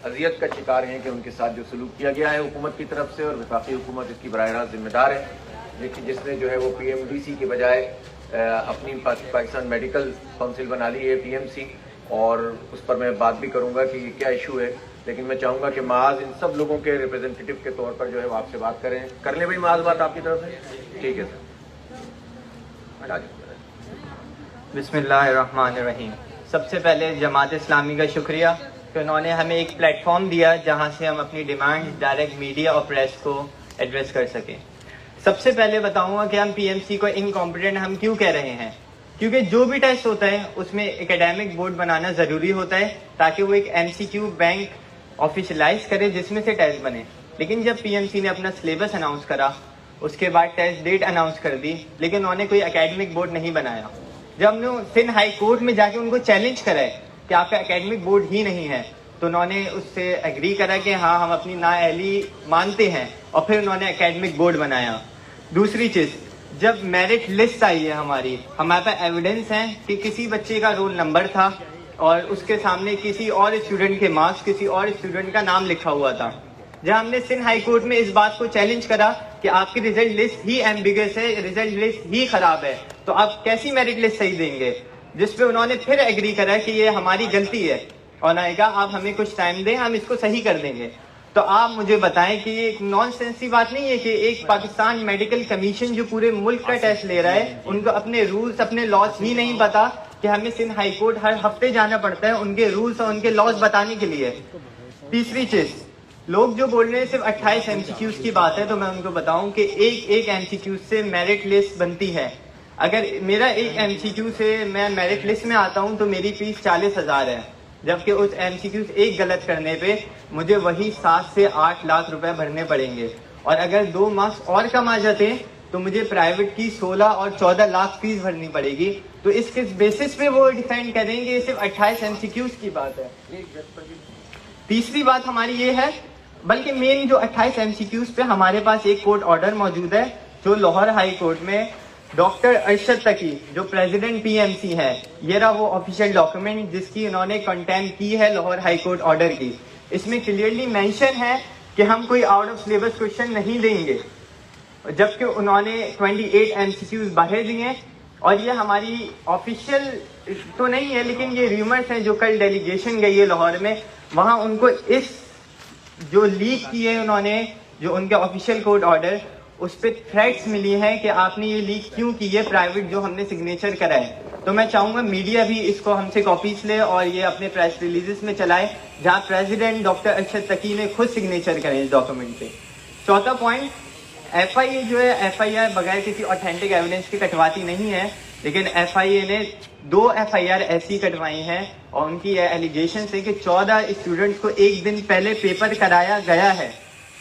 اذیت کا شکار ہیں کہ ان کے ساتھ جو سلوک کیا گیا ہے حکومت کی طرف سے، اور وفاقی حکومت اس کی براہ راست ذمہ دار ہے، لیکن جس نے جو ہے وہ پی ایم ڈی سی کے بجائے اپنی پاکستان میڈیکل کونسل بنا لی ہے، پی ایم سی، اور اس پر میں بات بھی کروں گا کہ یہ کیا ایشو ہے، لیکن میں چاہوں گا کہ معاذ ان سب لوگوں کے ریپرزینٹیٹو کے طور پر جو ہے وہ آپ سے بات کر لیں بھائی، معاذ بات آپ کی طرف سے، ٹھیک ہے سر۔ بسم اللہ الرحمن الرحیم۔ سب سے پہلے جماعت اسلامی کا شکریہ کہ انہوں نے ہمیں ایک پلیٹ فارم دیا جہاں سے ہم اپنی ڈیمانڈ ڈائریکٹ میڈیا اور پریس کو ایڈریس کر سکیں۔ سب سے پہلے بتاؤں گا کہ ہم پی ایم سی کو انکمپیٹنٹ ہم کیوں کہہ رہے ہیں، کیونکہ جو بھی ٹیسٹ ہوتا ہے اس میں اکیڈیمک بورڈ بنانا ضروری ہوتا ہے تاکہ وہ ایک ایم سی کیو بینک آفیشلائز کرے جس میں سے ٹیسٹ بنے۔ لیکن جب پی ایم سی نے اپنا سلیبس اناؤنس کرا، اس کے بعد ٹیسٹ ڈیٹ اناؤنس کر دی، لیکن انہوں نے کوئی اکیڈمک بورڈ نہیں بنایا۔ جب ہم نے سندھ ہائی کورٹ میں جا کے ان کو چیلنج کرا ہے کہ آپ کا اکیڈمک بورڈ ہی نہیں ہے، تو انہوں نے اس سے ایگری کرا کہ ہاں ہم اپنی نااہلی مانتے ہیں، اور پھر انہوں نے اکیڈمک بورڈ بنایا۔ دوسری چیز، جب میرٹ لسٹ آئی ہے ہمارے پاس ایویڈنس ہیں کہ کسی بچے کا رول نمبر تھا اور اس کے سامنے کسی اور اسٹوڈنٹ کے مارکس کسی اور اسٹوڈنٹ کا نام لکھا ہوا تھا۔ جب ہم نے سندھ ہائی کورٹ میں اس بات کو چیلنج کرا کہ آپ کی ریزلٹ لسٹ ہی ایمبیگس ہے، ریزلٹ لسٹ ہی خراب ہے، تو آپ کیسی میرٹ لسٹ صحیح دیں گے، جس پہ انہوں نے پھر ایگری کرا کہ یہ ہماری غلطی ہے، اور انہوں نے کہا آپ ہمیں کچھ ٹائم دیں، ہم اس کو صحیح کر دیں گے۔ تو آپ مجھے بتائیں کہ یہ ایک نان سینس کی بات نہیں ہے کہ ایک پاکستان میڈیکل کمیشن جو پورے ملک کا ٹیسٹ لے رہا ہے، ان کو اپنے رولز اپنے لاز ہی نہیں پتا کہ ہمیں سندھ ہائی کورٹ ہر ہفتے جانا پڑتا ہے ان کے رولز اور ان کے لاز بتانے کے لیے۔ تیسری چیز، لوگ جو بول رہے ہیں صرف 28 ایم سی کیوز کی بات ہے، تو میں ان کو بتاؤں کہ ایک ایم سی کیو سے میرٹ لسٹ بنتی ہے۔ اگر میرا ایک ایم سی کیو سے میں میرٹ لسٹ میں آتا ہوں تو میری فیس 40,000 ہے، جبکہ اس ایم سی کیو ایک غلط کرنے پہ مجھے وہی 7 سے 8 لاکھ روپے بھرنے پڑیں گے، اور اگر 2 مارکس اور کم آ جاتے ہیں تو مجھے پرائیویٹ کی 16 اور 14 لاکھ فیس بھرنی پڑے گی۔ تو اس کس بیسس پہ وہ ڈیفینڈ کریں گے یہ صرف 28 ایم سی کیوز کی بات ہے۔ تیسری بات ہماری یہ ہے، بلکہ مین جو 28 ایم سی کیوز پہ ہمارے پاس ایک کورٹ آرڈر موجود ہے جو لاہور ہائی کورٹ میں ڈاکٹر ارشد تقی جو پریزیڈنٹ پی ایم سی ہے، یہ رہا وہ آفیشیل ڈاکومنٹ جس کی انہوں نے کنٹین کی ہے لاہور ہائی کورٹ آرڈر کی۔ اس میں کلیئرلی مینشن ہے کہ ہم کوئی آؤٹ آف سلیبس کوشچن نہیں دیں گے، جبکہ انہوں نے 28 ایم سی کیوز باہر دیے، اور یہ ہماری آفیشیل تو نہیں ہے لیکن یہ ریومرز ہیں۔ جو کل ڈیلیگیشن گئی ہے لاہور میں، وہاں ان کو اس جو لیک کی ہے انہوں نے، جو ان کے آفیشیل کورٹ آرڈر، اس پہ تھریٹس ملی ہیں کہ آپ نے یہ لیک کیوں کی ہے پرائیویٹ جو ہم نے سگنیچر کرا ہے۔ تو میں چاہوں گا میڈیا بھی اس کو ہم سے کاپیز لے اور یہ اپنے پریس ریلیزز میں چلائے جہاں پریزیڈنٹ ڈاکٹر ارشد تقی نے خود سگنیچر کرے اس ڈاکومنٹ پہ۔ چوتھا پوائنٹ، ایف آئی اے جو ہے، ایف آئی آر بغیر کسی اوتھینٹک ایویڈنس کے کٹواتی نہیں ہے، لیکن ایف آئی اے نے 2 ایف آئی آر ایسی کٹوائی ہیں، اور ان کی یہ ایلیگیشنز ہے کہ 14 اسٹوڈنٹس کو ایک دن پہلے پیپر کرایا گیا ہے۔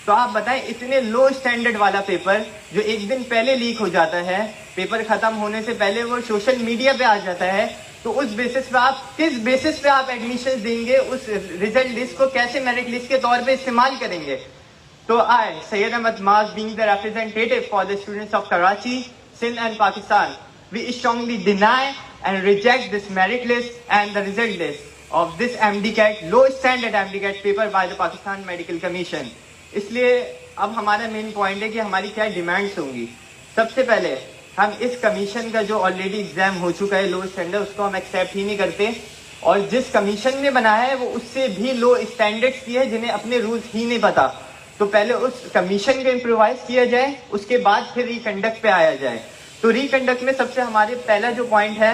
تو آپ بتائیں اتنے لو اسٹینڈرڈ والا پیپر جو ایک دن پہلے لیک ہو جاتا ہے، پیپر ختم ہونے سے پہلے وہ سوشل میڈیا پہ آ جاتا ہے، تو اس بیسس پہ آپ کس بیسس پہ آپ ایڈمیشن دیں گے، اس ریزلٹ لسٹ کو کیسے میرٹ لسٹ کے طور پہ استعمال کریں گے؟ تو آئی سید احمد معاذ being the representative for the students of Karachi, Sindh and Pakistan, we strongly deny and reject this merit list and the result list of this MDCAT low standard MDCAT paper by the Pakistan Medical Commission۔ اس لیے اب ہمارا main point ہے کہ ہماری کیا demands ہوں گی۔ سب سے پہلے ہم اس کمیشن کا جو آلریڈی ایگزام ہو چکا ہے لو اسٹینڈرڈ، اس کو ہم ایکسیپٹ ہی نہیں کرتے، اور جس کمیشن نے بنایا ہے وہ اس سے بھی لو اسٹینڈرڈس کی ہے جنہیں اپنے رولز ہی نہیں پتا۔ تو پہلے اس کمیشن کو امپرووائز کیا جائے، اس کے بعد پھر ریکنڈکٹ پہ آیا جائے۔ تو ریکنڈکٹ میں سب سے ہمارے پہلا جو پوائنٹ ہے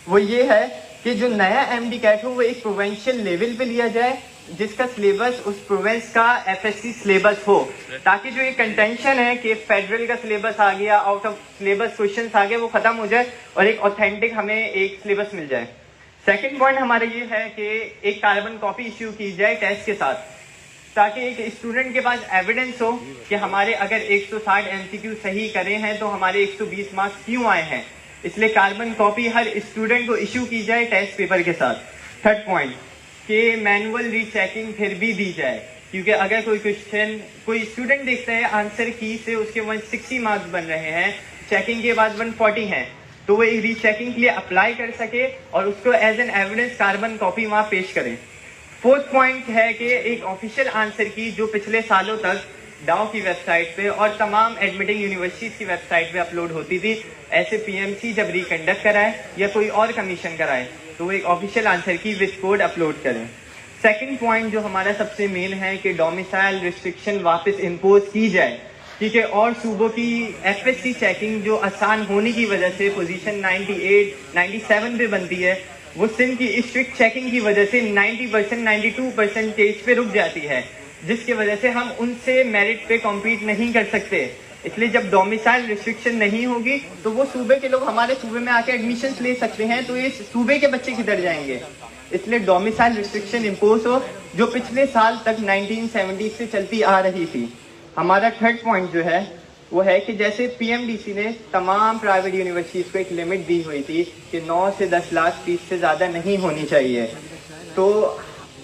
وہ یہ ہے کہ جو نیا ایم ڈی کیٹ ہو وہ ایک پروونشل لیول پہ لیا جائے، جس کا سلیبس اس پروونس کا ایف ایس سی سلیبس ہو، تاکہ جو یہ کنٹینشن ہے کہ فیڈرل کا سلیبس آ گیا، آؤٹ آف سلیبس کوشچنس آ گئے، وہ ختم ہو جائے اور ایک اوتھینٹک ہمیں ایک سلیبس مل جائے۔ سیکنڈ پوائنٹ ہمارا یہ ہے کہ ایک کاربن کاپی ایشو کی جائے ٹیسٹ کے ساتھ، تاکہ ایک اسٹوڈنٹ کے پاس ایویڈنس ہو کہ ہمارے اگر 160 ایم سی کیو صحیح کرے ہیں تو ہمارے 120 مارکس کیوں آئے ہیں۔ اس لیے کاربن کاپی ہر اسٹوڈنٹ کو ایشو کی جائے ٹیسٹ پیپر کے ساتھ۔ تھرڈ پوائنٹ کہ مینول ری چیکنگ پھر بھی دی جائے، کیونکہ اگر کوئی کوشچن کوئی اسٹوڈنٹ دیکھتا ہے آنسر کی سے اس کے 160 مارکس بن رہے ہیں، چیکنگ کے بعد 140 ہیں، تو وہ ری چیکنگ کے لیے اپلائی کر سکے اور اس کو as an evidence carbon copy وہاں پیش کریں۔ 4th پوائنٹ ہے کہ ایک آفیشیل آنسر کی جو پچھلے سالوں تک ڈاؤ کی ویب سائٹ پہ اور تمام ایڈمیٹنگ یونیورسٹیز کی ویب سائٹ پہ اپلوڈ ہوتی تھی، ایسے پی ایم سی جب ریکنڈکٹ کرائے یا کوئی اور کمیشن کرائے تو وہ ایک آفیشیل آنسر کی وتھ کوڈ اپلوڈ کریں۔ سیکنڈ پوائنٹ جو ہمارا سب سے مین ہے کہ ڈومیسائل ریسٹرکشن واپس امپوز کی جائے، کیونکہ اور صوبوں کی ایف ایس سی چیکنگ جو آسان ہونے کی وجہ سے پوزیشن 98 97 پہ بنتی ہے، وہ سندھ کی اسٹرکٹ چیکنگ کی وجہ سے 90% 92% کیس پہ رک جاتی ہے، جس کی وجہ سے ہم ان سے میرٹ پہ کمپیٹ نہیں کر سکتے۔ اس لیے جب ڈومیسائل ریسٹرکشن نہیں ہوگی تو وہ صوبے کے لوگ ہمارے صوبے میں آ کے ایڈمیشنز لے سکتے ہیں، تو یہ صوبے کے بچے کدھر جائیں گے؟ اس لیے ڈومیسائل ریسٹرکشن امپوز ہو جو پچھلے سال تک 1970 سے چلتی آ رہی تھی۔ ہمارا تھرڈ پوائنٹ جو ہے وہ ہے کہ جیسے پی ایم ڈی سی نے تمام پرائیویٹ یونیورسٹیز کو ایک لمٹ دی ہوئی تھی کہ 9 سے 10 لاکھ فیس سے زیادہ نہیں ہونی چاہیے، تو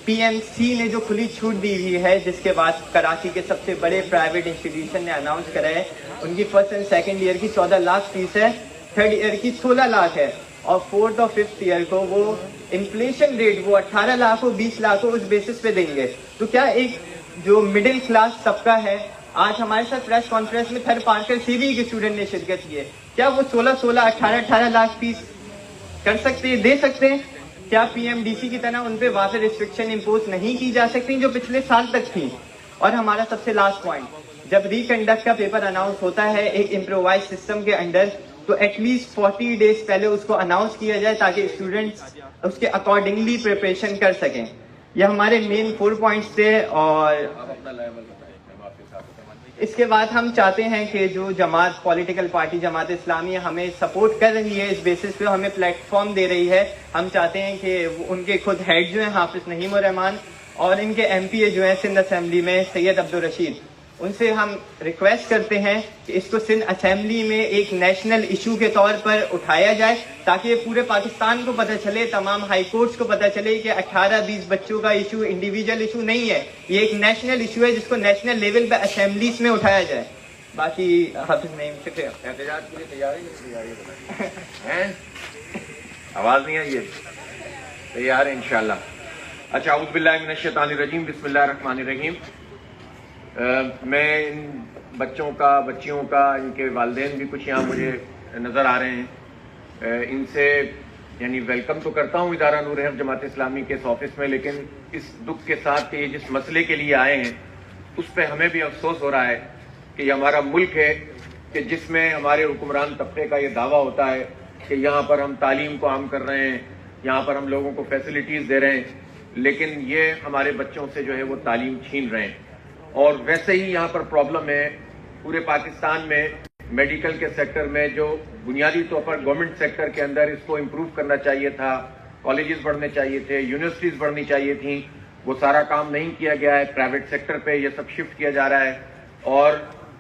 پی ایم سی نے جو کھلی چھوٹ دی ہوئی ہے، جس کے بعد کراچی کے سب سے بڑے پرائیویٹ انسٹیٹیوشن نے اناؤنس کرا ہے، ان کی فرسٹ اینڈ سیکنڈ ایئر کی 14 لاکھ فیس ہے، تھرڈ ایئر کی 16 لاکھ ہے، اور فورتھ اور ففتھ ایئر کو وہ انفلیشن ریٹ وہ 18 لاکھ ہو 20 لاکھ ہو اس بیسس پہ دیں گے۔ تو کیا ایک جو مڈل کلاس طبقہ ہے، آج ہمارے ساتھ پریس کانفرنس میں تھرڈ پارکر سی بی کے اسٹوڈنٹ نے شرکت کی ہے، کیا وہ 16 18 لاکھ فیس کر سکتے ہیں، دے سکتے ہیں؟ کیا پی ایم ڈی سی کی طرح ان پہ واضح ریسٹرکشن امپوز نہیں کی جا سکتی جو پچھلے سال تک تھی؟ اور ہمارا سب سے لاسٹ پوائنٹ، جب ریکنڈکٹ کا پیپر اناؤنس ہوتا ہے ایک امپرووائز سسٹم کے انڈر، تو ایٹ لیسٹ 40 days پہلے اس کو اناؤنس کیا جائے تاکہ اسٹوڈنٹس اس کے اکارڈنگلی پریپریشن کر سکیں۔ یہ ہمارے مین 4 پوائنٹس تھے، اور اس کے بعد ہم چاہتے ہیں کہ جو جماعت پولیٹیکل پارٹی جماعت اسلامی ہمیں سپورٹ کر رہی ہے، اس بیسس پہ ہمیں پلیٹ فارم دے رہی ہے، ہم چاہتے ہیں کہ ان کے خود ہیڈ جو ہیں حافظ نعیم الرحمان، اور ان کے ایم پی اے جو ہیں سندھ اسمبلی میں سید عبدالرشید، ان سے ہم ریکویسٹ کرتے ہیں کہ اس کو سندھ اسمبلی میں ایک نیشنل ایشو کے طور پر اٹھایا جائے تاکہ پورے پاکستان کو پتہ چلے، تمام ہائی کورٹس کو پتہ چلے کہ 18-20 بچوں کا ایشو انڈیویجول ایشو نہیں ہے، یہ ایک نیشنل ایشو ہے جس کو نیشنل لیول پہ اسمبلیز میں اٹھایا جائے۔ باقی حافظ نعیم شکریہ۔ احتجاج کے لیے تیار ہیں؟ آواز نہیں آئی ہے؟ تیار ہے انشاءاللہ۔ اچھا، اعوذ باللہ من الشیطان الرجیم، بسم اللہ الرحمن الرحیم۔ میں ان بچوں کا، بچیوں کا، ان کے والدین بھی کچھ یہاں مجھے نظر آ رہے ہیں، ان سے یعنی ویلکم تو کرتا ہوں ادارہ نور حق جماعت اسلامی کے اس آفس میں، لیکن اس دکھ کے ساتھ کہ یہ جس مسئلے کے لیے آئے ہیں اس پہ ہمیں بھی افسوس ہو رہا ہے کہ یہ ہمارا ملک ہے کہ جس میں ہمارے حکمران طبقے کا یہ دعویٰ ہوتا ہے کہ یہاں پر ہم تعلیم کو عام کر رہے ہیں، یہاں پر ہم لوگوں کو فیسلٹیز دے رہے ہیں، لیکن یہ ہمارے بچوں سے جو ہے وہ تعلیم چھین رہے ہیں۔ اور ویسے ہی یہاں پر پرابلم ہے پورے پاکستان میں میڈیکل کے سیکٹر میں، جو بنیادی طور پر گورنمنٹ سیکٹر کے اندر اس کو امپروو کرنا چاہیے تھا، کالجز بڑھنے چاہیے تھے، یونیورسٹیز بڑھنی چاہیے تھیں، وہ سارا کام نہیں کیا گیا ہے، پرائیویٹ سیکٹر پہ یہ سب شفٹ کیا جا رہا ہے، اور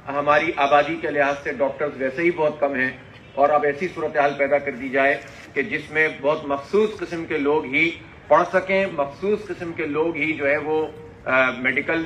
ہماری آبادی کے لحاظ سے ڈاکٹرز ویسے ہی بہت کم ہیں، اور اب ایسی صورتحال پیدا کر دی جائے کہ جس میں بہت مخصوص قسم کے لوگ ہی پڑھ سکیں، مخصوص قسم کے لوگ ہی جو ہے وہ میڈیکل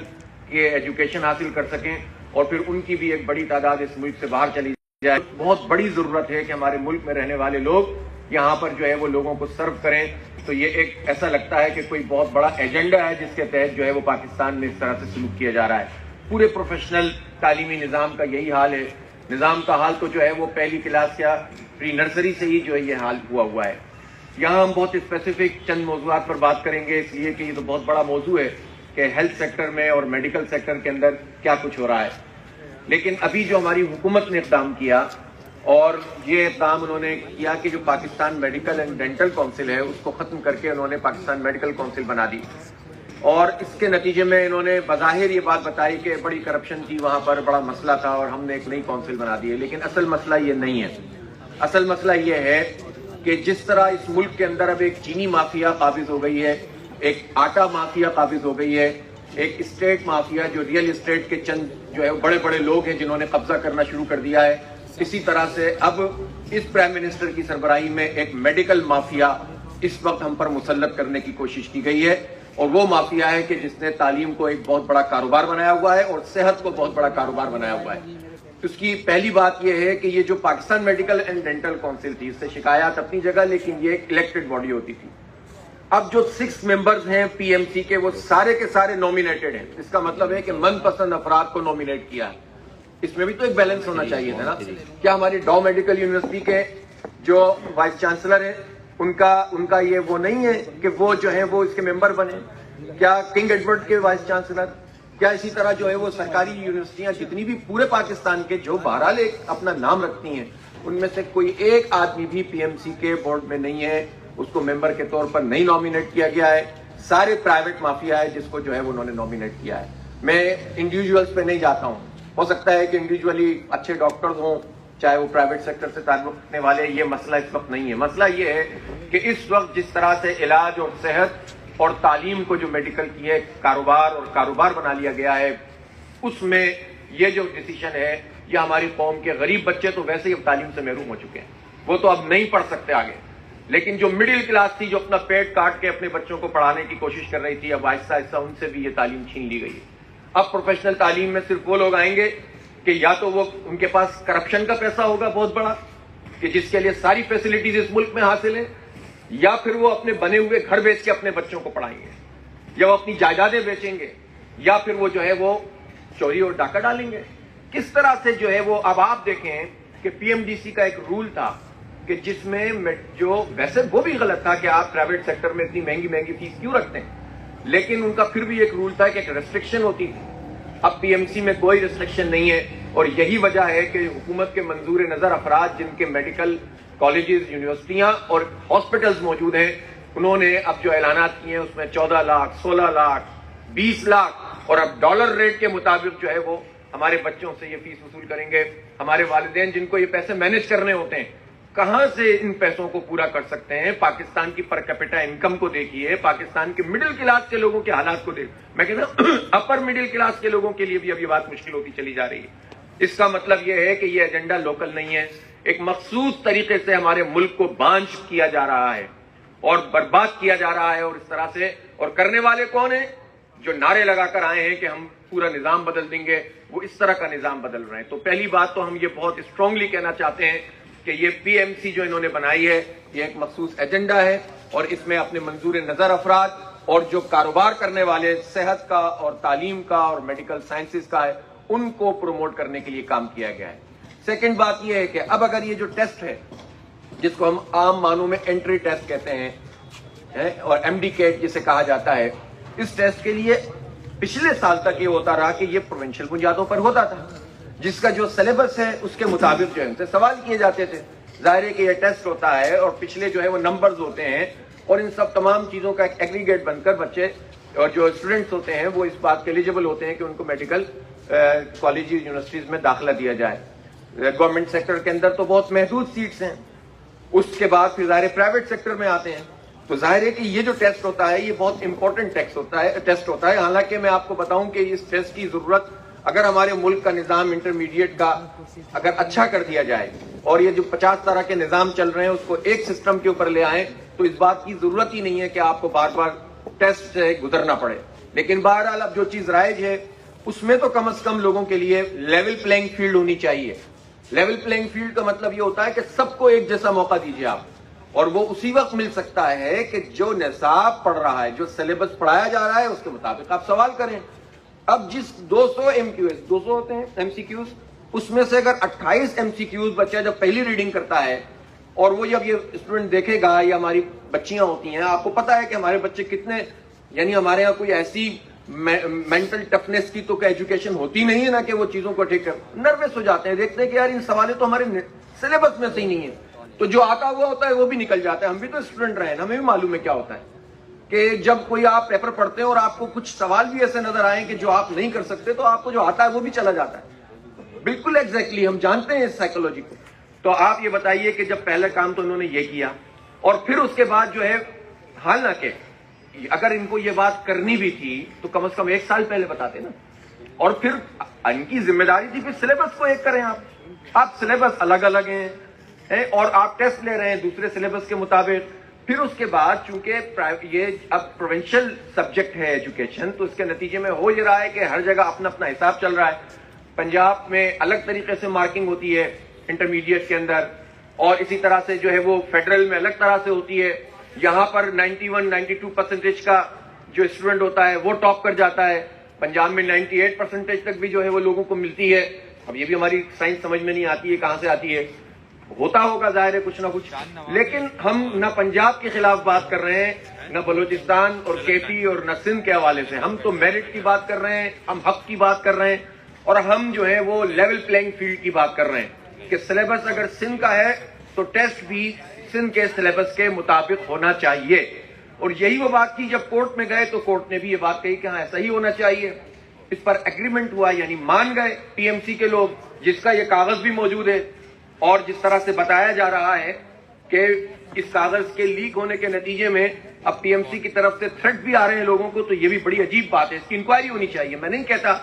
یہ ایجوکیشن حاصل کر سکیں، اور پھر ان کی بھی ایک بڑی تعداد اس ملک سے باہر چلی جائے۔ بہت بڑی ضرورت ہے کہ ہمارے ملک میں رہنے والے لوگ یہاں پر جو ہے وہ لوگوں کو سرو کریں، تو یہ ایک ایسا لگتا ہے کہ کوئی بہت بڑا ایجنڈا ہے جس کے تحت جو ہے وہ پاکستان میں اس طرح سے سلوک کیا جا رہا ہے۔ پورے پروفیشنل تعلیمی نظام کا یہی حال ہے، نظام کا حال تو جو ہے وہ پہلی کلاس یا پری نرسری سے ہی جو ہے یہ حال ہوا ہے۔ یہاں ہم بہت اسپیسیفک چند موضوعات پر بات کریں گے، اس لیے کہ یہ تو بہت بڑا موضوع ہے کہ ہیلتھ سیکٹر میں اور میڈیکل سیکٹر کے اندر کیا کچھ ہو رہا ہے۔ لیکن ابھی جو ہماری حکومت نے اقدام کیا، اور یہ اقدام انہوں نے کیا کہ جو Pakistan medical and dental council ہے اس کو ختم کر کے انہوں نے پاکستان میڈیکل کونسل بنا دی، اور اس کے نتیجے میں انہوں نے بظاہر یہ بات بتائی کہ بڑی کرپشن تھی وہاں پر، بڑا مسئلہ تھا اور ہم نے ایک نئی کونسل بنا دی ہے، لیکن اصل مسئلہ یہ نہیں ہے۔ اصل مسئلہ یہ ہے کہ جس طرح اس ملک کے اندر اب ایک چینی مافیا قابض ہو گئی ہے، ایک آٹا مافیا قابض ہو گئی ہے، ایک اسٹیٹ مافیا جو ریئل اسٹیٹ کے چند جو ہے بڑے بڑے لوگ ہیں جنہوں نے قبضہ کرنا شروع کر دیا ہے، اسی طرح سے اب اس پرائم منسٹر کی سربراہی میں ایک میڈیکل مافیا اس وقت ہم پر مسلط کرنے کی کوشش کی گئی ہے، اور وہ مافیا ہے کہ جس نے تعلیم کو ایک بہت بڑا کاروبار بنایا ہوا ہے اور صحت کو بہت بڑا کاروبار بنایا ہوا ہے۔ اس کی پہلی بات یہ ہے کہ یہ جو Pakistan medical and dental council تھی، اس سے شکایات اپنی جگہ، لیکن یہ ایک الیکٹڈ باڈی ہوتی تھی، اب جو 6 ممبرز ہیں پی ایم سی کے وہ سارے کے سارے نومینیٹڈ ہیں. اس کا مطلب ہے کہ من پسند افراد کو نومینیٹ کیا ہے. اس میں بھی تو ایک بیلنس ہونا چاہیے تھا نا. کیا ہماری ڈاؤ میڈیکل یونیورسٹی کے جو وائس چانسلر ہیں ان کا یہ وہ نہیں ہے کہ وہ جو ہے وہ اس کے ممبر بنے؟ کیا کنگ ایڈورڈ کے وائس چانسلر، کیا اسی طرح جو ہے وہ سرکاری یونیورسٹیاں جتنی بھی پورے پاکستان کے جو بہرحال ایک اپنا نام رکھتی ہیں ان میں سے کوئی ایک آدمی بھی پی ایم سی کے بورڈ میں نہیں ہے، اس کو ممبر کے طور پر نہیں نامینیٹ کیا گیا ہے. سارے پرائیویٹ مافیا ہے جس کو جو ہے وہ انہوں نے نامینیٹ کیا ہے. میں انڈیویجولز پہ نہیں جاتا ہوں، ہو سکتا ہے کہ انڈیویجولی اچھے ڈاکٹرز ہوں چاہے وہ پرائیویٹ سیکٹر سے تعلق رکھنے والے. یہ مسئلہ اس وقت نہیں ہے. مسئلہ یہ ہے کہ اس وقت جس طرح سے علاج اور صحت اور تعلیم کو جو میڈیکل کی ہے کاروبار بنا لیا گیا ہے، اس میں یہ جو ڈیسیشن ہے یہ ہماری قوم کے غریب بچے تو ویسے ہی اب تعلیم سے محروم ہو چکے ہیں، وہ تو اب نہیں پڑھ سکتے آگے. لیکن جو مڈل کلاس تھی جو اپنا پیٹ کاٹ کے اپنے بچوں کو پڑھانے کی کوشش کر رہی تھی، اب آہستہ آہستہ ان سے بھی یہ تعلیم چھین لی گئی ہے. اب پروفیشنل تعلیم میں صرف وہ لوگ آئیں گے کہ یا تو وہ ان کے پاس کرپشن کا پیسہ ہوگا بہت بڑا کہ جس کے لیے ساری فیسلٹیز اس ملک میں حاصل ہیں، یا پھر وہ اپنے بنے ہوئے گھر بیچ کے اپنے بچوں کو پڑھائیں گے، یا وہ اپنی جائیدادیں بیچیں گے، یا پھر وہ جو ہے وہ چوری اور ڈاکہ ڈالیں گے. کس طرح سے جو ہے وہ اب آپ دیکھیں کہ پی ایم ڈی سی کا ایک رول تھا کہ جس میں جو ویسے وہ بھی غلط تھا کہ آپ پرائیویٹ سیکٹر میں اتنی مہنگی فیس کیوں رکھتے ہیں، لیکن ان کا پھر بھی ایک رول تھا کہ ایک ریسٹرکشن ہوتی تھی. اب پی ایم سی میں کوئی ریسٹرکشن نہیں ہے، اور یہی وجہ ہے کہ حکومت کے منظور نظر افراد جن کے میڈیکل کالجز، یونیورسٹیاں اور ہاسپٹلز موجود ہیں، انہوں نے اب جو اعلانات کیے ہیں اس میں 14 لاکھ، 16 لاکھ، 20 لاکھ، اور اب ڈالر ریٹ کے مطابق جو ہے وہ ہمارے بچوں سے یہ فیس وصول کریں گے. ہمارے والدین جن کو یہ پیسے مینج کرنے ہوتے ہیں کہاں سے ان پیسوں کو پورا کر سکتے ہیں؟ پاکستان کی پر کیپٹا انکم کو دیکھیے، پاکستان کے مڈل کلاس کے لوگوں کے حالات کو دیکھ. میں کہتا ہوں اپر مڈل کلاس کے لوگوں کے لیے بھی اب یہ بات مشکل ہوتی چلی جا رہی ہے. اس کا مطلب یہ ہے کہ یہ ایجنڈا لوکل نہیں ہے، ایک مخصوص طریقے سے ہمارے ملک کو بانج کیا جا رہا ہے اور برباد کیا جا رہا ہے. اور اس طرح سے، اور کرنے والے کون ہیں؟ جو نعرے لگا کر آئے ہیں کہ ہم پورا نظام بدل دیں گے، وہ اس طرح کا نظام بدل رہے ہیں. تو پہلی بات تو ہم یہ بہت اسٹرانگلی کہنا چاہتے ہیں کہ یہ پی ایم سی جو انہوں نے بنائی ہے یہ ایک مخصوص ایجنڈا ہے، اور اس میں اپنے منظور نظر افراد اور جو کاروبار کرنے والے صحت کا اور تعلیم کا اور میڈیکل سائنسز کا ہے ان کو پروموٹ کرنے کے لیے کام کیا گیا ہے. سیکنڈ بات یہ ہے کہ اب اگر یہ جو ٹیسٹ ہے جس کو ہم عام معنوں میں انٹری ٹیسٹ کہتے ہیں اور ایم ڈی کیٹ جسے کہا جاتا ہے، اس ٹیسٹ کے لیے پچھلے سال تک یہ ہوتا رہا کہ یہ پروونشل بنیادوں پر ہوتا تھا، جس کا جو سلیبس ہے اس کے مطابق جو ہے ان سے سوال کیے جاتے تھے. ظاہر ہے کہ یہ ٹیسٹ ہوتا ہے اور پچھلے جو ہے وہ نمبرز ہوتے ہیں، اور ان سب تمام چیزوں کا ایک ایگریگیٹ بن کر بچے اور جو اسٹوڈنٹس ہوتے ہیں وہ اس بات کے ایلیجیبل ہوتے ہیں کہ ان کو میڈیکل کالج یونیورسٹیز میں داخلہ دیا جائے. گورنمنٹ سیکٹر کے اندر تو بہت محدود سیٹس ہیں، اس کے بعد پھر ظاہر پرائیویٹ سیکٹر میں آتے ہیں. تو ظاہر ہے کہ یہ جو ٹیسٹ ہوتا ہے یہ بہت امپورٹنٹ ٹیسٹ ہوتا ہے. حالانکہ میں آپ کو بتاؤں کہ اس ٹیسٹ کی ضرورت اگر ہمارے ملک کا نظام انٹرمیڈیٹ کا اگر اچھا کر دیا جائے اور یہ جو 50 طرح کے نظام چل رہے ہیں اس کو ایک سسٹم کے اوپر لے آئیں تو اس بات کی ضرورت ہی نہیں ہے کہ آپ کو بار بار ٹیسٹ سے گزرنا پڑے. لیکن بہرحال اب جو چیز رائج ہے اس میں تو کم از کم لوگوں کے لیے لیول پلینگ فیلڈ ہونی چاہیے. لیول پلینگ فیلڈ کا مطلب یہ ہوتا ہے کہ سب کو ایک جیسا موقع دیجیے آپ، اور وہ اسی وقت مل سکتا ہے کہ جو نصاب پڑھ رہا ہے، جو سلیبس پڑھایا جا رہا ہے اس کے مطابق آپ سوال کریں. اب جس 200 ایم کیو ایس 200 ہوتے ہیں ایم سی کیوز، اس میں سے اگر 28 ایم سی کیوز بچہ جب پہلی ریڈنگ کرتا ہے اور وہ جب یہ اسٹوڈنٹ دیکھے گا یا ہماری بچیاں ہوتی ہیں، آپ کو پتا ہے کہ ہمارے بچے کتنے، یعنی ہمارے یہاں کوئی ایسی مینٹل ٹفنس کی تو ایجوکیشن ہوتی نہیں ہے نا کہ وہ چیزوں کو ٹھیک کر نروس ہو جاتے ہیں، دیکھتے ہیں کہ یار ان سوالے تو ہمارے سلیبس میں سے ہی نہیں ہے. تو جو آتا ہوا ہوتا ہے وہ بھی نکل جاتا ہے. ہم بھی تو اسٹوڈنٹ رہے ہیں، ہمیں بھی معلوم ہے کیا ہوتا ہے کہ جب کوئی آپ پیپر پڑھتے ہیں اور آپ کو کچھ سوال بھی ایسے نظر آئیں کہ جو آپ نہیں کر سکتے تو آپ کو جو آتا ہے وہ بھی چلا جاتا ہے. بالکل ایگزیکٹلی ہم جانتے ہیں اس سائیکولوجی کو. تو آپ یہ بتائیے کہ جب پہلا کام تو انہوں نے یہ کیا، اور پھر اس کے بعد جو ہے، حالانکہ اگر ان کو یہ بات کرنی بھی تھی تو کم از کم 1 سال پہلے بتاتے نا، اور پھر ان کی ذمہ داری تھی پھر سلیبس کو ایک کریں. آپ سلیبس الگ الگ ہیں اور آپ ٹیسٹ لے رہے ہیں دوسرے سلیبس کے مطابق. پھر اس کے بعد چونکہ یہ اب پروونشل سبجیکٹ ہے ایجوکیشن، تو اس کے نتیجے میں ہو یہ رہا ہے کہ ہر جگہ اپنا اپنا حساب چل رہا ہے. پنجاب میں الگ طریقے سے مارکنگ ہوتی ہے انٹرمیڈیٹ کے اندر، اور اسی طرح سے جو ہے وہ فیڈرل میں الگ طرح سے ہوتی ہے. یہاں پر 91-92% کا جو اسٹوڈنٹ ہوتا ہے وہ ٹاپ کر جاتا ہے. پنجاب میں 98% تک بھی جو ہے وہ لوگوں کو ملتی ہے. اب یہ بھی ہماری سائنس سمجھ میں نہیں آتی ہے کہاں سے آتی ہے, ہوتا ہوگا ظاہر ہے کچھ نہ کچھ. لیکن ہم نہ پنجاب کے خلاف بات کر رہے ہیں, نہ بلوچستان اور کے پی اور نہ سندھ کے حوالے سے. ہم تو میرٹ کی بات کر رہے ہیں, ہم حق کی بات کر رہے ہیں, اور ہم جو ہے وہ لیول پلینگ فیلڈ کی بات کر رہے ہیں کہ سلیبس اگر سندھ کا ہے تو ٹیسٹ بھی سندھ کے سلیبس کے مطابق ہونا چاہیے. اور یہی وہ بات تھی جب کورٹ میں گئے تو کورٹ نے بھی یہ بات کہی کہ ہاں ایسا ہی ہونا چاہیے. اس پر ایگریمنٹ ہوا, یعنی مان گئے پی ایم سی کے لوگ, جس کا یہ کاغذ بھی موجود ہے. اور جس طرح سے بتایا جا رہا ہے کہ اس کاغذ کے لیک ہونے کے نتیجے میں اب پی ایم سی کی طرف سے تھریٹ بھی آ رہے ہیں لوگوں کو, تو یہ بھی بڑی عجیب بات ہے. اس کی انکوائری ہونی چاہیے. میں نہیں کہتا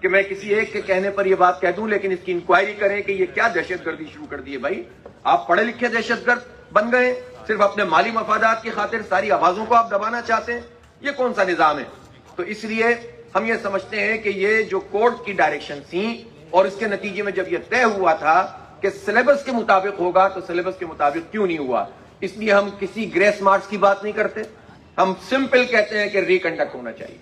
کہ میں کسی ایک کے کہنے پر یہ بات کہہ دوں, لیکن اس کی انکوائری کریں کہ یہ کیا دہشت گردی شروع کر دی ہے. بھائی آپ پڑھے لکھے دہشت گرد بن گئے, صرف اپنے مالی مفادات کی خاطر ساری آوازوں کو آپ دبانا چاہتے ہیں. یہ کون سا نظام ہے؟ تو اس لیے ہم یہ سمجھتے ہیں کہ یہ جو کورٹ کی ڈائریکشن تھیں اور اس کے نتیجے میں جب یہ طے ہوا تھا کہ سلیبس کے مطابق ہوگا, تو سلیبس کے مطابق کیوں نہیں ہوا؟ اس لیے ہم کسی گریس مارکس کی بات نہیں کرتے, ہم سمپل کہتے ہیں کہ ریکنڈکٹ ہونا چاہیے.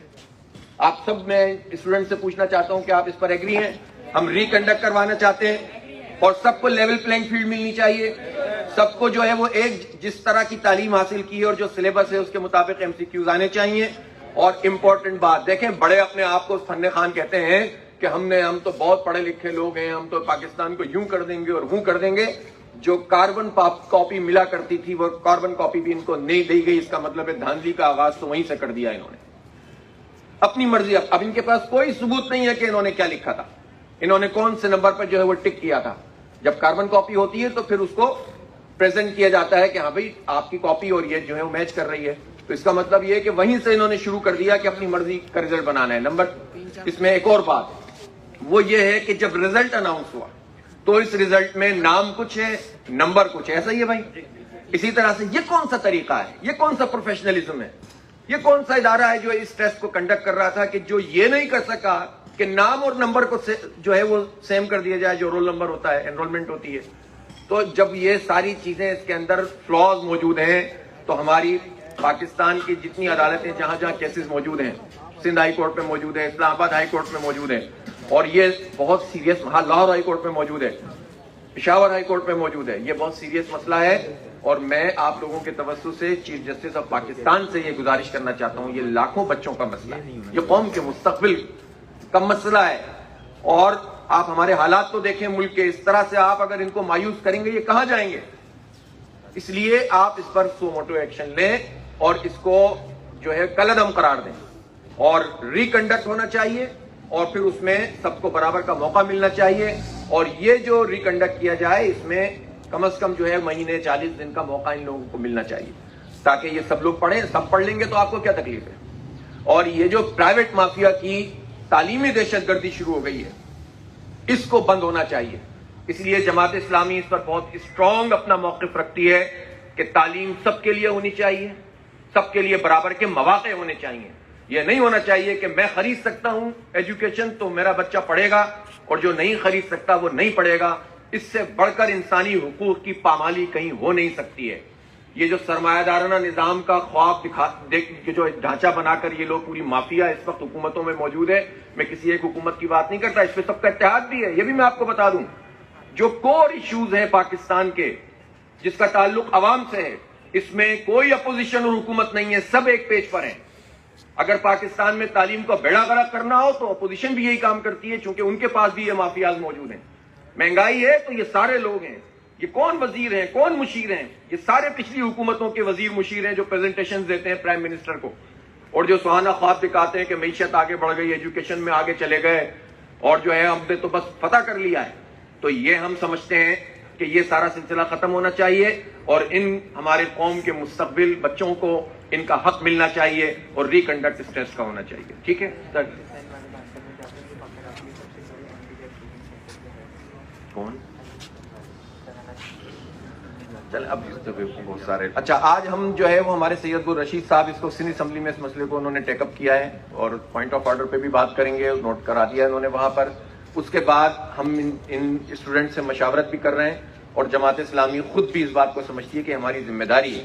آپ سب, میں اسٹوڈنٹ سے پوچھنا چاہتا ہوں کہ آپ اس پر ایگری ہیں؟ ہم ریکنڈکٹ کروانا چاہتے ہیں اور سب کو لیول پلینگ فیلڈ ملنی چاہیے. سب کو جو ہے وہ ایک جس طرح کی تعلیم حاصل کی ہے اور جو سلیبس ہے اس کے مطابق ایم سی کیوز آنے چاہیے. اور امپورٹنٹ بات دیکھیں, بڑے اپنے آپ کو فن خان کہتے ہیں کہ ہم تو بہت پڑھے لکھے لوگ ہیں, ہم تو پاکستان کو یوں کر دیں گے اور وہ کر دیں گے. جو کاربن کاپی ملا کرتی تھی وہ کاربن کاپی بھی ان کو نہیں دی گئی. اس کا مطلب ہے دھاندلی کا آغاز تو وہیں سے کر دیا انہوں نے, اپنی مرضی. اب ان کے پاس کوئی ثبوت نہیں ہے کہ انہوں نے کیا لکھا تھا, انہوں نے کون سے نمبر پر جو ہے وہ ٹک کیا تھا. جب کاربن کاپی ہوتی ہے تو پھر اس کو پریزنٹ کیا جاتا ہے کہ ہاں بھائی آپ کی کاپی اور یہ جو ہے وہ میچ کر رہی ہے. تو اس کا مطلب یہ ہے کہ وہیں سے انہوں نے شروع کر دیا کہ اپنی مرضی کا رزلٹ بنانا ہے. نمبر اس میں ایک اور بات وہ یہ ہے کہ جب رزلٹ اناؤنس ہوا تو اس رزلٹ میں نام کچھ ہے, نمبر کچھ ہے. ایسا ہی ہے بھائی. اسی طرح سے یہ کون سا طریقہ ہے, یہ کون سا پروفیشنلزم ہے, یہ کون سا ادارہ ہے جو اس ٹیسٹ کو کنڈکٹ کر رہا تھا کہ جو یہ نہیں کر سکا کہ نام اور نمبر کو جو ہے وہ سیم کر دیا جائے, جو رول نمبر ہوتا ہے, انرولمنٹ ہوتی ہے. تو جب یہ ساری چیزیں اس کے اندر فلاز موجود ہیں تو ہماری پاکستان کی جتنی عدالتیں جہاں جہاں کیسز موجود ہیں, سندھ ہائی کورٹ میں موجود ہے, اسلام آباد ہائی کورٹ میں موجود ہے, اور یہ بہت سیریس, لاہور ہائی کورٹ میں موجود ہے, پشاور ہائی کورٹ میں موجود ہے. یہ بہت سیریس مسئلہ ہے اور میں آپ لوگوں کے توسط سے چیف جسٹس آف پاکستان سے یہ گزارش کرنا چاہتا ہوں, یہ لاکھوں بچوں کا مسئلہ ہے, یہ قوم کے مستقبل کا مسئلہ ہے. اور آپ ہمارے حالات تو دیکھیں ملک کے, اس طرح سے آپ اگر ان کو مایوس کریں گے یہ کہاں جائیں گے؟ اس لیے آپ اس پر سو موٹو ایکشن لیں اور اس کو جو ہے کالعدم قرار دیں اور ریکنڈکٹ ہونا چاہیے, اور پھر اس میں سب کو برابر کا موقع ملنا چاہیے. اور یہ جو ریکنڈکٹ کیا جائے اس میں کم از کم جو ہے مہینے 40 دن کا موقع ان لوگوں کو ملنا چاہیے تاکہ یہ سب لوگ پڑھیں. سب پڑھ لیں گے تو آپ کو کیا تکلیف ہے؟ اور یہ جو پرائیویٹ مافیا کی تعلیمی دہشت گردی شروع ہو گئی ہے اس کو بند ہونا چاہیے. اس لیے جماعت اسلامی اس پر بہت اسٹرانگ اپنا موقف رکھتی ہے کہ تعلیم سب کے لیے ہونی چاہیے, سب کے لیے برابر کے مواقع ہونے چاہیے. یہ نہیں ہونا چاہیے کہ میں خرید سکتا ہوں ایجوکیشن تو میرا بچہ پڑھے گا اور جو نہیں خرید سکتا وہ نہیں پڑھے گا. اس سے بڑھ کر انسانی حقوق کی پامالی کہیں ہو نہیں سکتی ہے. یہ جو سرمایہ دارانہ نظام کا خواب جو ڈھانچہ بنا کر یہ لوگ پوری مافیا اس وقت حکومتوں میں موجود ہے, میں کسی ایک حکومت کی بات نہیں کرتا, اس پہ سب کا اتحاد بھی ہے. یہ بھی میں آپ کو بتا دوں, جو کور ایشوز ہیں پاکستان کے جس کا تعلق عوام سے ہے, اس میں کوئی اپوزیشن اور حکومت نہیں ہے, سب ایک پیج پر ہیں. اگر پاکستان میں تعلیم کو بیڑا غرق کرنا ہو تو اپوزیشن بھی یہی کام کرتی ہے, چونکہ ان کے پاس بھی یہ مافیاز موجود ہیں. مہنگائی ہے تو یہ سارے لوگ ہیں. یہ کون وزیر ہیں, کون مشیر ہیں؟ یہ سارے پچھلی حکومتوں کے وزیر مشیر ہیں جو پریزنٹیشن دیتے ہیں پرائم منسٹر کو اور جو سہانہ خواب دکھاتے ہیں کہ معیشت آگے بڑھ گئی, ایجوکیشن میں آگے چلے گئے اور جو ہے ہم نے تو بس فتح کر لیا ہے. تو یہ ہم سمجھتے ہیں کہ یہ سارا سلسلہ ختم ہونا چاہیے اور ان ہمارے قوم کے مستقبل بچوں کو ان کا حق ملنا چاہیے اور ریکنڈکٹ اس ٹیسٹ کا ہونا چاہیے. ٹھیک ہے سر؟ کون چل اب بہت سارے. اچھا, آج ہم جو ہے وہ ہمارے سید الرشید صاحب اس کو سندھ اسمبلی میں اس مسئلے کو انہوں نے ٹیک اپ کیا ہے اور پوائنٹ آف آرڈر پہ بھی بات کریں گے, نوٹ کرا دیا انہوں نے وہاں پر. اس کے بعد ہم ان اسٹوڈنٹ سے مشاورت بھی کر رہے ہیں اور جماعت اسلامی خود بھی اس بات کو سمجھتی ہے کہ ہماری ذمہ داری ہے,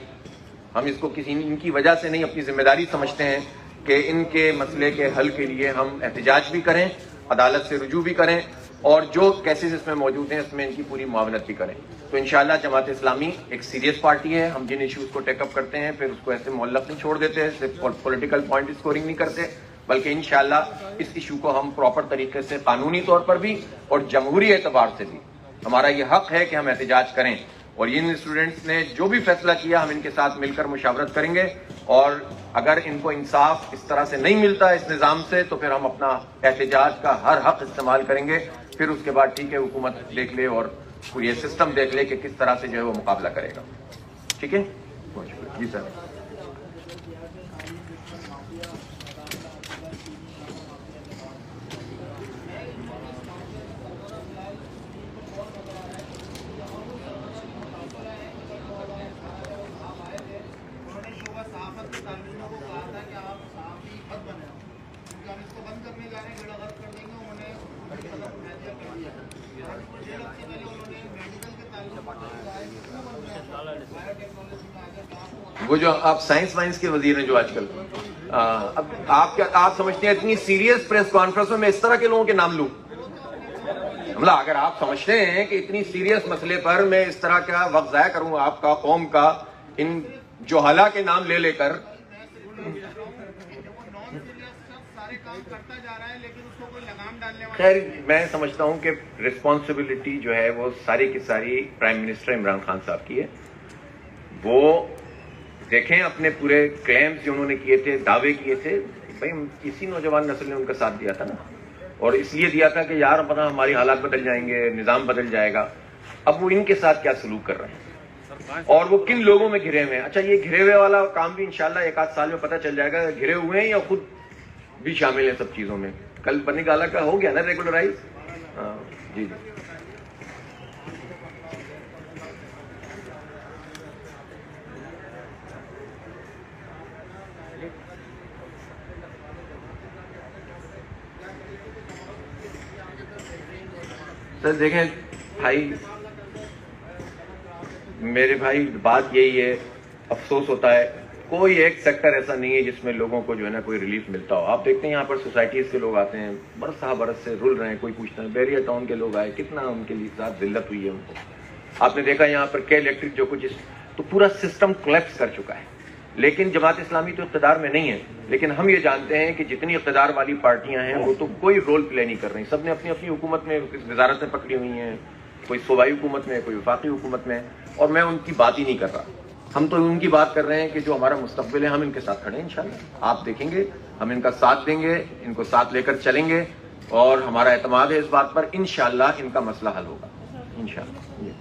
ہم اس کو ان کی وجہ سے نہیں اپنی ذمہ داری سمجھتے ہیں کہ ان کے مسئلے کے حل کے لیے ہم احتجاج بھی کریں, عدالت سے رجوع بھی کریں, اور جو کیسز اس میں موجود ہیں اس میں ان کی پوری معاونت بھی کریں. تو انشاءاللہ جماعت اسلامی ایک سیریس پارٹی ہے. ہم جن ایشوز کو ٹیک اپ کرتے ہیں پھر اس کو ایسے معلق نہیں چھوڑ دیتے, صرف پولیٹیکل پوائنٹ اسکورنگ نہیں کرتے, بلکہ انشاءاللہ اس ایشو کو ہم پراپر طریقے سے قانونی طور پر بھی اور جمہوری اعتبار سے بھی ہمارا یہ حق ہے کہ ہم احتجاج کریں. اور ان اسٹوڈنٹس نے جو بھی فیصلہ کیا ہم ان کے ساتھ مل کر مشاورت کریں گے, اور اگر ان کو انصاف اس طرح سے نہیں ملتا اس نظام سے تو پھر ہم اپنا احتجاج کا ہر حق استعمال کریں گے. پھر اس کے بعد ٹھیک ہے حکومت دیکھ لے اور یہ سسٹم دیکھ لے کہ کس طرح سے جو ہے وہ مقابلہ کرے گا. ٹھیک ہے, بہت شکریہ. جی سر. وہ جو آپ سائنس وائنس کے وزیر ہیں جو آج کل, اب آپ سمجھتے ہیں اتنی سیریس پریس کانفرنس میں اس طرح کے لوگوں کے نام لوں؟ مطلب اگر آپ سمجھتے ہیں کہ اتنی سیریس مسئلے پر میں اس طرح کا وقت ضائع کروں آپ کا, قوم کا, ان جوہلا کے نام لے کر, خیر میں سمجھتا ہوں کہ رسپانسبلٹی جو ہے وہ ساری کی ساری پرائم منسٹر عمران خان صاحب کی ہے. وہ دیکھیں اپنے پورے کلیمز جو انہوں نے کیے تھے, دعوے کیے تھے, بھائی اسی نوجوان نسل نے ان کا ساتھ دیا تھا نا, اور اس لیے دیا تھا کہ یار پتہ ہماری حالات بدل جائیں گے, نظام بدل جائے گا. اب وہ ان کے ساتھ کیا سلوک کر رہے ہیں اور وہ کن لوگوں میں گھرے ہوئے ہیں. اچھا یہ گھرے ہوئے والا کام بھی انشاءاللہ ایک آدھ سال میں پتہ چل جائے گا گھرے ہوئے ہیں یا خود بھی شامل ہیں سب چیزوں میں. کل بنی گالا کا ہو گیا نا ریگولرائز. جی جی. سر دیکھیں بھائی, میرے بھائی بات یہی ہے, افسوس ہوتا ہے کوئی ایک سیکٹر ایسا نہیں ہے جس میں لوگوں کو جو ہے نا کوئی ریلیف ملتا ہو. آپ دیکھتے ہیں یہاں پر سوسائٹیز کے لوگ آتے ہیں, برس سے رول رہے ہیں, کوئی پوچھتا ہے بیریا ٹاؤن کے لوگ آئے, کتنا ان کے لیے ساتھ ذلت ہوئی ہے ان کو. آپ نے دیکھا یہاں پر کے الیکٹرک جو کچھ, تو پورا سسٹم کولیپس کر چکا ہے. لیکن جماعت اسلامی تو اقتدار میں نہیں ہے, لیکن ہم یہ جانتے ہیں کہ جتنی اقتدار والی پارٹیاں ہیں وہ تو کوئی رول پلے نہیں کر رہی. سب نے اپنی اپنی حکومت میں وزارتیں پکڑی ہوئی ہیں, کوئی صوبائی حکومت میں, کوئی وفاقی حکومت میں, اور میں ان کی بات ہی نہیں کر رہا. ہم تو ان کی بات کر رہے ہیں کہ جو ہمارا مستقبل ہے ہم ان کے ساتھ کھڑے ہیں. انشاءاللہ آپ دیکھیں گے ہم ان کا ساتھ دیں گے, ان کو ساتھ لے کر چلیں گے, اور ہمارا اعتماد ہے اس بات پر انشاءاللہ ان کا مسئلہ حل ہوگا انشاءاللہ.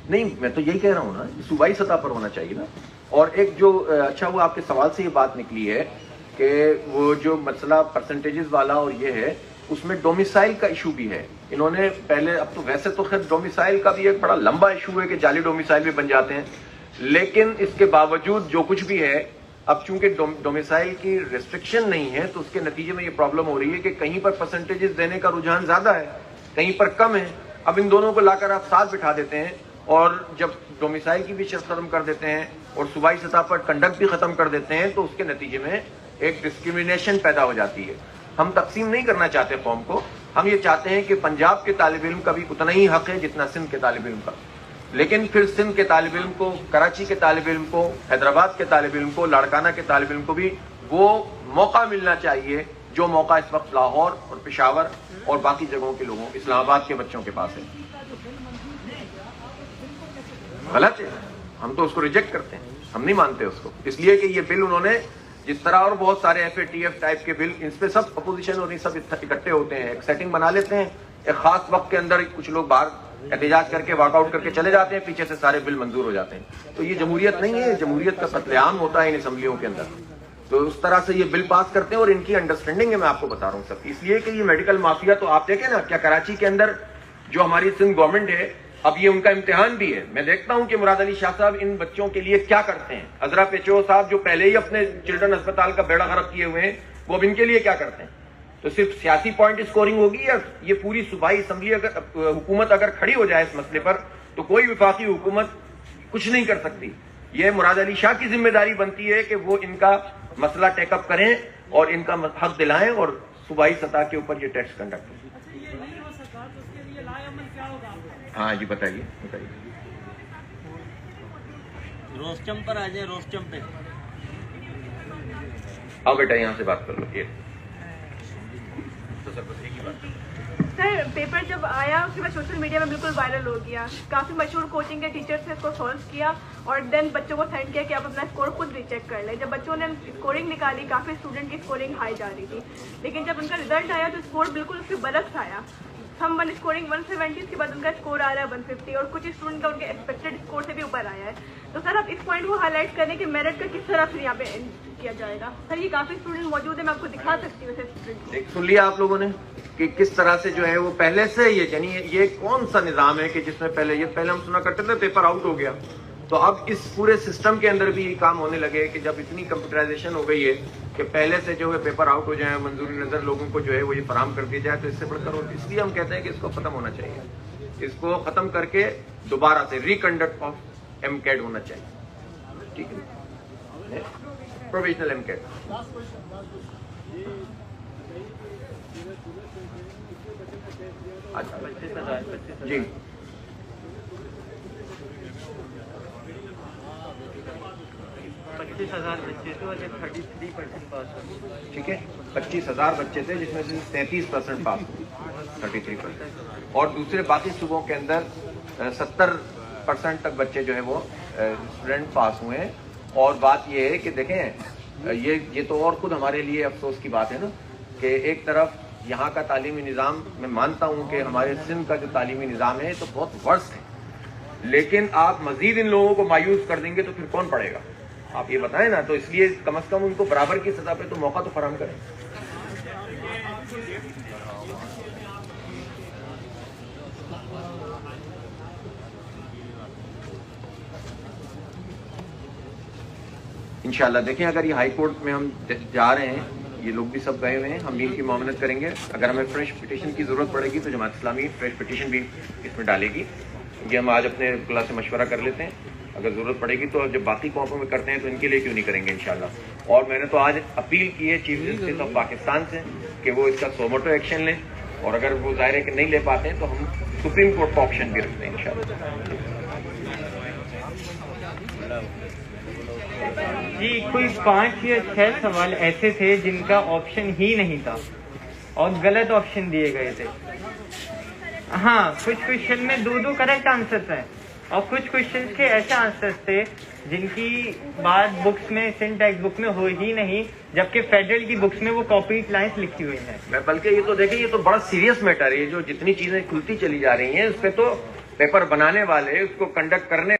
نہیں میں تو یہی کہہ رہا ہوں نا, صوبائی سطح پر ہونا چاہیے نا. اور ایک جو اچھا وہ آپ کے سوال سے یہ بات نکلی ہے کہ وہ جو مسئلہ پرسنٹیجز والا اور یہ ہے, اس میں ڈومیسائل کا ایشو بھی ہے. انہوں نے پہلے, اب تو ویسے تو خیر ڈومیسائل کا بھی ایک بڑا لمبا ایشو ہے کہ جعلی ڈومیسائل بھی بن جاتے ہیں, لیکن اس کے باوجود جو کچھ بھی ہے, اب چونکہ ڈومیسائل کی ریسٹرکشن نہیں ہے تو اس کے نتیجے میں یہ پرابلم ہو رہی ہے کہ کہیں پر پرسنٹیجز دینے کا رجحان زیادہ ہے, کہیں پر کم ہے. اب ان دونوں کو لا کر آپ ساتھ بٹھا دیتے ہیں, اور جب ڈومیسائل کی بھی شرط ختم کر دیتے ہیں اور صوبائی سطح پر کنڈکٹ بھی ختم کر دیتے ہیں, تو اس کے نتیجے میں ایک ڈسکریمنیشن پیدا ہو جاتی ہے. ہم تقسیم نہیں کرنا چاہتے قوم کو, ہم یہ چاہتے ہیں کہ پنجاب کے طالب علم کا بھی اتنا ہی حق ہے جتنا سندھ کے طالب علم کا, لیکن پھر سندھ کے طالب علم کو, کراچی کے طالب علم کو, حیدرآباد کے طالب علم کو, لاڑکانہ کے طالب علم کو بھی وہ موقع ملنا چاہیے جو موقع اس وقت لاہور اور پشاور اور باقی جگہوں کے لوگوں, اسلام آباد کے بچوں کے پاس ہے. غلط ہے, ہم تو اس کو ریجیکٹ کرتے ہیں, ہم نہیں مانتے اس کو, اس لیے کہ یہ بل انہوں نے جس طرح اور بہت سارے F A T F type کے بل, اس پہ سب اپوزیشن اور یہ سب اکٹھے ہوتے ہیں, ایک سیٹنگ بنا لیتے ہیں, ایک خاص وقت کے اندر کچھ لوگ باہر احتجاج کر کے واک آؤٹ کر کے چلے جاتے ہیں, پیچھے سے سارے بل منظور ہو جاتے ہیں. تو یہ جمہوریت نہیں ہے, جمہوریت کا قتل عام ہوتا ہے ان اسمبلیوں کے اندر. تو اس طرح سے یہ بل پاس کرتے ہیں, اور ان کی انڈرسٹینڈنگ ہے, میں آپ کو بتا رہا ہوں سب, اس لیے کہ یہ میڈیکل مافیا, تو آپ دیکھیں نا کیا کراچی کے اندر جو ہماری سندھ گورنمنٹ ہے, اب یہ ان کا امتحان بھی ہے. میں دیکھتا ہوں کہ مراد علی شاہ صاحب ان بچوں کے لیے کیا کرتے ہیں. عذرا پیچو صاحب جو پہلے ہی اپنے چلڈرن ہسپتال کا بیڑا غرق کیے ہوئے ہیں, وہ اب ان کے لیے کیا کرتے ہیں. تو صرف سیاسی پوائنٹ اسکورنگ ہوگی یا یہ پوری صوبائی اسمبلی حکومت اگر کھڑی ہو جائے اس مسئلے پر تو کوئی وفاقی حکومت کچھ نہیں کر سکتی. یہ مراد علی شاہ کی ذمہ داری بنتی ہے کہ وہ ان کا مسئلہ ٹیک اپ کریں اور ان کا حق دلائیں اور صوبائی سطح کے اوپر یہ ٹیسٹ کنڈکٹ کریں. ہاں جی بتائیے. روسٹم پر آ جائے. روسٹم پہ آؤ بیٹا یہاں سے بات کر لو. یہ تو سر بس ایک ہی بات. سر پیپر جب آیا اس کے بعد سوشل میڈیا میں بالکل وائرل ہو گیا. کافی مشہور کوچنگ کے ٹیچرس نے اس کو سالو کیا اور دین بچوں کو سینڈ کیا کہ آپ اپنا اسکور خود ری چیک کر لیں. جب بچوں نے اسکورنگ نکالی کافی اسٹوڈنٹ کی اسکورنگ ہائی جا رہی تھی, لیکن جب ان کا رزلٹ آیا تو اسکور بالکل اس کے برعکس آیا. ہم ون اسکورنگ 170 اس کے بعد ان کا اسکور آ رہا ہے 150 اور کچھ اسٹوڈنٹ کا ان کے ایکسپیکٹڈ اسکور سے بھی اوپر آیا ہے. تو سر آپ اس پوائنٹ کو ہائی لائٹ کریں کہ میرٹ کا کس طرح سے یہاں پہ کیا جائے گا. سر یہ کافی اسٹوڈنٹ موجود ہیں, میں آپ کو دکھا سکتی ہوں اسٹوڈنٹ. سن لیا آپ لوگوں نے کہ کس طرح سے جو ہے وہ پہلے سے یعنی یہ کون سا نظام ہے کہ جس میں پہلے ہم سنا کرتے تھے پیپر آؤٹ ہو گیا, تو اب اس پورے سسٹم کے اندر بھی یہ کام ہونے لگے کہ جب اتنی کمپیوٹرائزیشن ہو گئی ہے کہ پہلے سے جو ہے پیپر آؤٹ ہو جائیں, منظوری نظر لوگوں کو جو ہے وہ یہ فراہم کر دیا جائے, تو اس سے بڑھ کر اس لیے ہم کہتے ہیں کہ اس کو ختم ہونا چاہیے. اس کو ختم کر کے دوبارہ سے ریکنڈکٹ آف ایم کیڈ ہونا چاہیے. ٹھیک ہے, پروویژنل ایم کیڈ. جی 25,000 بچے تھے اور 33% پاس ہوئے. ٹھیک ہے, 25,000 بچے تھے جس میں سے 33% پاس ہوئے, 33%. اور دوسرے باقی صوبوں کے اندر 70% تک بچے جو ہے وہ اسٹوڈنٹ پاس ہوئے ہیں. اور بات یہ ہے کہ دیکھیں یہ تو اور خود ہمارے لیے افسوس کی بات ہے نا کہ ایک طرف یہاں کا تعلیمی نظام, میں مانتا ہوں کہ ہمارے سندھ کا جو تعلیمی نظام ہے تو بہت ورسٹ ہے, لیکن آپ مزید ان لوگوں کو مایوس کر دیں گے تو پھر کون پڑھے گا, آپ یہ بتائیں نا. تو اس لیے کم از کم ان کو برابر کی سطح پہ تو موقع تو فراہم کریں. انشاءاللہ دیکھیں اگر یہ ہائی کورٹ میں ہم جا رہے ہیں, یہ لوگ بھی سب گئے ہوئے ہیں, ہم بھی ان کی معاونت کریں گے. اگر ہمیں فریش پٹیشن کی ضرورت پڑے گی تو جماعت اسلامی فریش پٹیشن بھی اس میں ڈالے گی. یہ ہم آج اپنے کلاس سے مشورہ کر لیتے ہیں, اگر ضرورت پڑے گی تو جب باقی قوموں میں کرتے ہیں تو ان کے لیے کیوں نہیں کریں گے انشاءاللہ. اور میں نے تو آج اپیل کی ہے چیف جسٹس آف پاکستان سے کہ وہ اس کا سوموٹو ایکشن لیں, اور اگر وہ ظاہر ہے کہ نہیں لے پاتے ہیں تو ہم سپریم کورٹ کا آپشن بھی رکھتے ہیں انشاءاللہ. جی کوئی 5 یا 6 سوال ایسے تھے جن کا آپشن ہی نہیں تھا اور غلط آپشن دیے گئے تھے. ہاں کچھ کوشچن میں 2 کریکٹ آنسرس ہیں اور کچھ کوشچن کے ایسے آنسرس تھے جن کی بات بکس میں سندھ ٹیکسٹ بک میں ہو ہی نہیں, جبکہ فیڈرل کی بکس میں وہ کاپی لائنس لکھی ہوئی ہیں. میں بلکہ یہ تو دیکھیں یہ تو بڑا سیریس میٹر ہے, جو جتنی چیزیں کھلتی چلی جا رہی ہیں اس پہ تو پیپر بنانے والے اس کو کنڈکٹ کرنے